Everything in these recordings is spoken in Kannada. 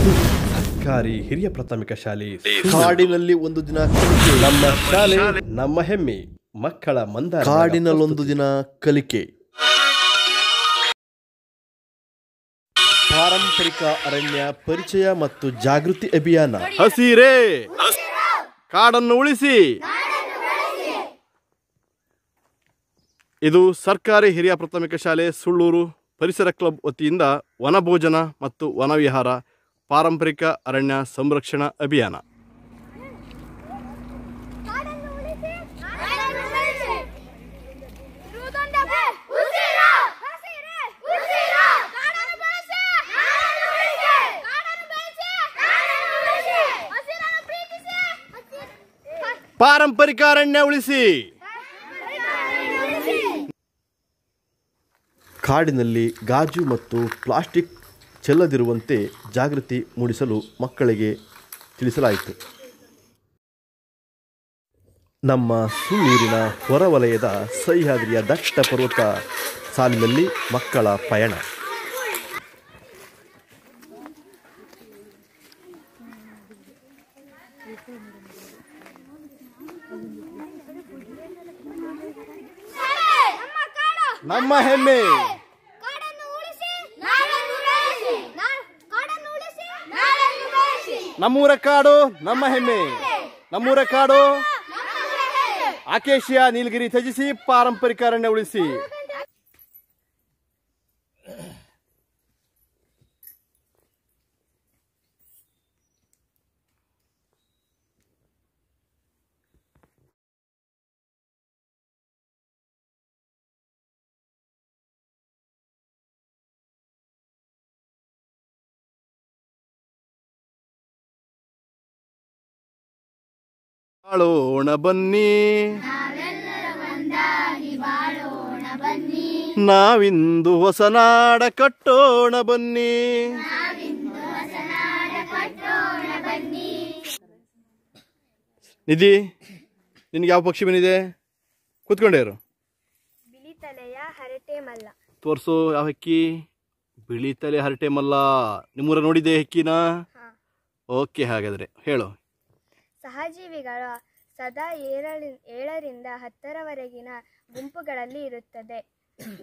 ಸರ್ಕಾರಿ ಹಿರಿಯ ಪ್ರಾಥಮಿಕ ಶಾಲೆ ಕಾಡಿನಲ್ಲಿ ಒಂದು ದಿನ ನಮ್ಮ ಶಾಲೆ ನಮ್ಮ ಹೆಮ್ಮೆ ಮಕ್ಕಳ ಮಂದಾರ ಕಾಡಿನಲ್ಲೊಂದು ದಿನ ಕಲಿಕೆ ಪಾರಂಪರಿಕ ಅರಣ್ಯ ಪರಿಚಯ ಮತ್ತು ಜಾಗೃತಿ ಅಭಿಯಾನ. ಹಸಿರೇ ಕಾಡನ್ನು ಉಳಿಸಿ. ಇದು ಸರ್ಕಾರಿ ಹಿರಿಯ ಪ್ರಾಥಮಿಕ ಶಾಲೆ ಸುಳ್ಳೂರು ಪರಿಸರ ಕ್ಲಬ್ ವತಿಯಿಂದ ವನಭೋಜನ ಮತ್ತು ವನವಿಹಾರ ಪಾರಂಪರಿಕ ಅರಣ್ಯ ಸಂರಕ್ಷಣಾ ಅಭಿಯಾನ. ಪಾರಂಪರಿಕ ಅರಣ್ಯ ಉಳಿಸಿ. ಕಾಡಿನಲ್ಲಿ ಗಾಜು ಮತ್ತು ಪ್ಲಾಸ್ಟಿಕ್ ಚೆಲ್ಲದಿರುವಂತೆ ಜಾಗೃತಿ ಮೂಡಿಸಲು ಮಕ್ಕಳಿಗೆ ತಿಳಿಸಲಾಯಿತು. ನಮ್ಮ ಸುಳ್ಳೂರಿನ ಹೊರವಲಯದ ಸಹ್ಯಾದ್ರಿಯ ದಟ್ಟ ಪರ್ವತ ಸಾಲಿನಲ್ಲಿ ಮಕ್ಕಳ ಪಯಣ. ನಮ್ಮ ಹೆಮ್ಮೆ ನಮ್ಮೂರ ಕಾಡು ನಮ್ಮ ಹೆಮ್ಮೆ. ನಮ್ಮೂರ ಕಾಡು ಆಕೇಶಿಯ ನೀಲಗಿರಿ ತ್ಯಜಿಸಿ ಪಾರಂಪರಿಕ ಅರಣ್ಯ ಉಳಿಸಿ. ಬಾಳೋಣ ಬನ್ನಿ ನಾವಿಂದು ಹೊಸ ನಾಡ ಕಟ್ಟೋಣ ಬನ್ನಿ. ನಿಧಿ, ನಿನ್ಗೆ ಯಾವ ಪಕ್ಷಿ ಬಂದಿದೆ? ಕೂತ್ಕೊಂಡೇರು. ಬಿಳಿ ತಲೆಯ ಹರಟೆ ಮಲ್ಲ. ತೋರ್ಸು ಯಾವ ಹಕ್ಕಿ? ಬಿಳಿ ತಲೆ ಹರಟೆ ಮಲ್ಲ. ನಿಮ್ಮೂರ ನೋಡಿದೆ ಹಕ್ಕಿನ? ಓಕೆ, ಹಾಗಾದ್ರೆ ಹೇಳು. ಸಹಜೀವಿಗಳ ಸದಾ 7ರಿಂದ 10ರವರೆಗಿನ ಗುಂಪುಗಳಲ್ಲಿ ಇರುತ್ತದೆ.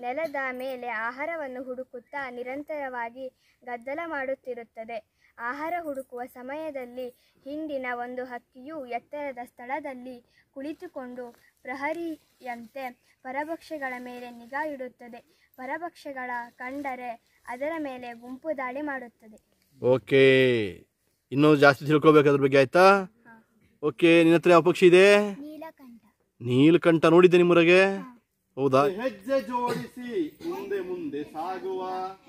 ನೆಲದ ಮೇಲೆ ಆಹಾರವನ್ನು ಹುಡುಕುತ್ತಾ ನಿರಂತರವಾಗಿ ಗದ್ದಲ ಮಾಡುತ್ತಿರುತ್ತದೆ. ಆಹಾರ ಹುಡುಕುವ ಸಮಯದಲ್ಲಿ ಹಿಂಡಿನ ಒಂದು ಹಕ್ಕಿಯು ಎತ್ತರದ ಸ್ಥಳದಲ್ಲಿ ಕುಳಿತುಕೊಂಡು ಪ್ರಹರಿಯಂತೆ ಪರಭಕ್ಷಗಳ ಮೇಲೆ ನಿಗಾ ಇಡುತ್ತದೆ. ಪರಭಕ್ಷಗಳ ಕಂಡರೆ ಅದರ ಮೇಲೆ ಗುಂಪು ದಾಳಿ ಮಾಡುತ್ತದೆ. ಓಕೆ, ಇನ್ನೂ ಜಾಸ್ತಿ ತಿಳ್ಕೊಬೇಕಾದ್ರ ಬಗ್ಗೆ ಆಯ್ತಾ? ಓಕೆ, ನಿನ್ನ ಹತ್ರ ಯಾವ ಪಕ್ಷಿ ಇದೆ? ನೀಲಕಂಠ. ನೋಡಿದ್ದೆ ನಿಮ್ಮೂರಗೆ? ಹೌದಾ? ಹೆಜ್ಜೆ ಜೋಡಿಸಿ ಮುಂದೆ ಮುಂದೆ ಸಾಗುವ,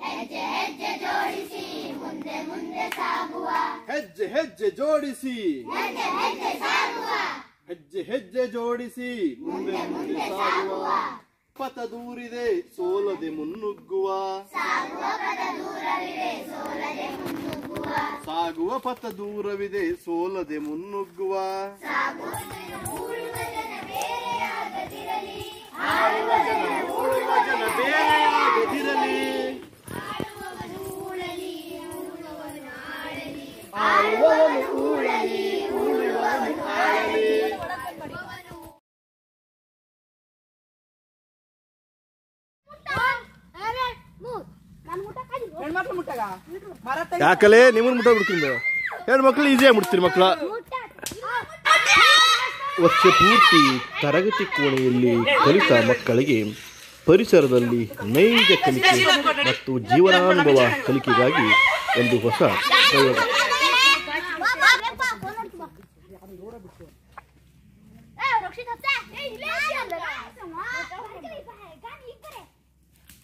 ಹೆಜ್ಜೆ ಹೆಜ್ಜೆ ಜೋಡಿಸಿ ಮುಂದೆ ಮುಂದೆ ಸಾಗುವ, ಹೆಜ್ಜೆ ಹೆಜ್ಜೆ ಜೋಡಿಸಿ ಹೆಜ್ಜೆ ಹೆಜ್ಜೆ ಜೋಡಿಸಿ ಮುಂದೆ ಮುಂದೆ ಸಾಗುವ, ಪಥ ದೂರಿದೆ ಸೋಲದೆ ಮುನ್ನುಗ್ಗುವ, ಸಾಗುವ ಪಥ ದೂರವಿದೆ ಸೋಲದೆ ಮುನ್ನುಗ್ಗುವ, ಆಳುವ ಜನ ಬೇರೆಯಾಗದಿರಲಿ, ಆಳುವವನು ಊಳಲಿ ಉಳುವವನು ಆಳಲಿ. ಯಾಕಲೆ ನಿಮ್ಮನ್ನ ಮುಟ್ಟ ಬಿಡ್ತೀನಿ? ಹೆಣ್ಮಕ್ಳು ಈಸಿಯಾಗಿ ಮುಟ್ತೀರಿ ಮಕ್ಕಳ. ವರ್ಷ ಪೂರ್ತಿ ತರಗತಿ ಕೋಣೆಯಲ್ಲಿ ಕಲಿತ ಮಕ್ಕಳಿಗೆ ಪರಿಸರದಲ್ಲಿ ನೈಜ ಕಲಿಕೆ ಮತ್ತು ಜೀವನಾನುಭವ ಕಲಿಕೆಗಾಗಿ ಒಂದು ಹೊಸ ಪ್ರಯೋಗ.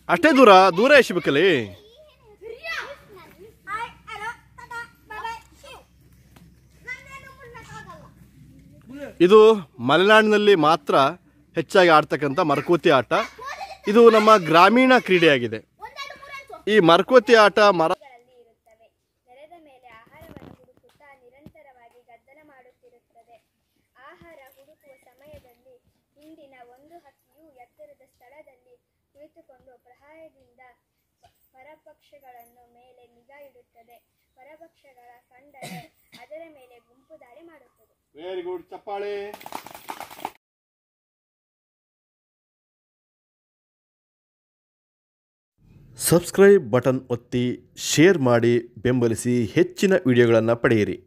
ಅಷ್ಟೇ ದೂರ ಎಸಿಬೇಕಲ್ಲಿ. ಇದು ಮಲೆನಾಡಿನಲ್ಲಿ ಮಾತ್ರ ಹೆಚ್ಚಾಗಿ ಆಡ್ತಕ್ಕಂಥ ಮರಕೋತಿ ಆಟ. ಇದು ನಮ್ಮ ಗ್ರಾಮೀಣ ಕ್ರೀಡೆಯಾಗಿದೆ. ಈ ಮರಕೋತಿ ಆಟ ನೆಲದ ಮೇಲೆ ಆಹಾರವನ್ನು ಹುಡುಕುತ್ತಾ ನಿರಂತರವಾಗಿ ಗದ್ದಲ ಮಾಡುತ್ತಿರುತ್ತದೆ. ಆಹಾರ ಹುಡುಕುವ ಸಮಯದಲ್ಲಿ ಹಿಂಡಿನ ಒಂದು ಹಕ್ಕಿಯು ಎತ್ತರದ ಸ್ಥಳದಲ್ಲಿ ಕುಳಿತುಕೊಂಡು ಪ್ರಹಾರದಿಂದ ಪರಪಕ್ಷಗಳನ್ನು ಮೇಲೆ ನಿಗಾ ಇಡುತ್ತದೆ. ಪರಪಕ್ಷಗಳ ಕಂಡರೆ ಅದರ ಮೇಲೆ ಗುಂಪು ದಾಳಿ ಮಾಡುತ್ತದೆ. ವೆರಿ ಗುಡ್, ಚಪ್ಪಾಳೆ. ಸಬ್ಸ್ಕ್ರೈಬ್ ಬಟನ್ ಒತ್ತಿ ಶೇರ್ ಮಾಡಿ ಬೆಂಬಲಿಸಿ ಹೆಚ್ಚಿನ ವಿಡಿಯೋಗಳನ್ನು ಪಡೆಯಿರಿ.